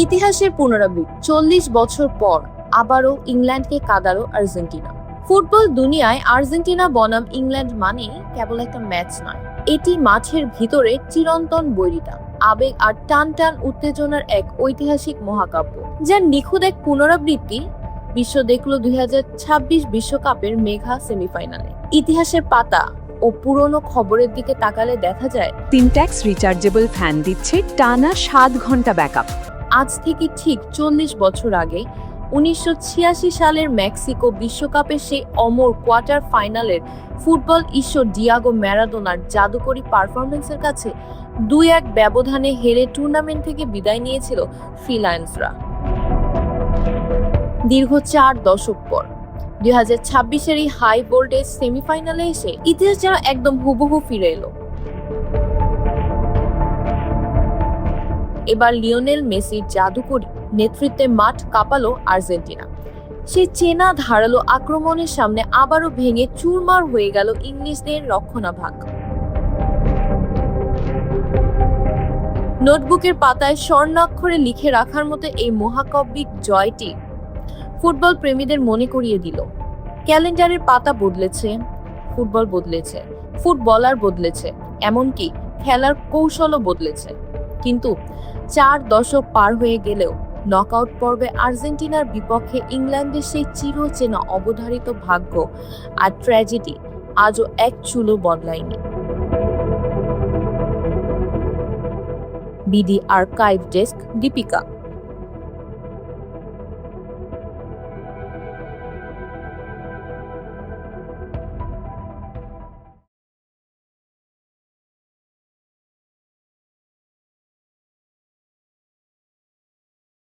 ইতিহাসের পুনরাবৃত্তি 40 বছর পর আবারও ইংল্যান্ডকে কাঁদালো আর্জেন্টিনা। ফুটবল দুনিয়ায় আর্জেন্টিনা বনাম ইংল্যান্ড মানে কেবল একটা ম্যাচ নয়, এটি মাঠের ভিতরে চিরন্তন বৈরিতা, আবেগ আর টান টান উত্তেজনার এক ঐতিহাসিক মহাকাব্য, যার নিখুঁত এক পুনরাবৃত্তি বিশ্ব দেখলো 2026 বিশ্বকাপের মেগা সেমিফাইনালে। ইতিহাসের পাতা ও পুরনো খবরের দিকে তাকালে দেখা যায় সিনট্যাক্স রিচার্জেবল ফ্যান দিচ্ছে টানা 7 ঘন্টা ব্যাকআপ। আজ থেকে ঠিক 40 বছর আগে 1986 সালের মেক্সিকো বিশ্বকাপের সেই অমর কোয়ার্টার ফাইনালের ফুটবল ঈশ্বর ডিয়াগো ম্যারাডোনার জাদুকরী পারফরম্যান্সের কাছে 2-1 ব্যবধানে হেরে টুর্নামেন্ট থেকে বিদায় নিয়েছিল ফিলায়েন্সরা। দীর্ঘ 4 দশক পর 2026-এর এই হাই ভোল্টেজ সেমিফাইনালে এসে ইতিহাস যেন একদম হুবহু ফিরে এলো। এবার লিওনেল মেসির জাদুকরী নেতৃত্বে মাঠ কাঁপালো আর্জেন্টিনা। সেই চেনা ধারালো আক্রমণের সামনে আবারও ভেঙে চুরমার হয়ে গেল ইংলিশদের রক্ষণাভাগ। নোটবুকের পাতায় স্বর্ণাক্ষরে লিখে রাখার মতো এই মহাকাব্যিক জয়টি ফুটবল প্রেমীদের মনে করিয়ে দিল, ক্যালেন্ডারের পাতা বদলেছে, ফুটবল বদলেছে, ফুটবলার বদলেছে, এমনকি খেলার কৌশলও বদলেছে। কিন্তু 4 দশক পার হয়ে গেলেও নকআউট পর্বে আর্জেন্টিনার বিপক্ষে ইংল্যান্ডের সেই চিরচেনা অবধারিত ভাগ্য আর ট্র্যাজেডি আজও এক চুলও বদলায়নি। BD archive desk, Deepika.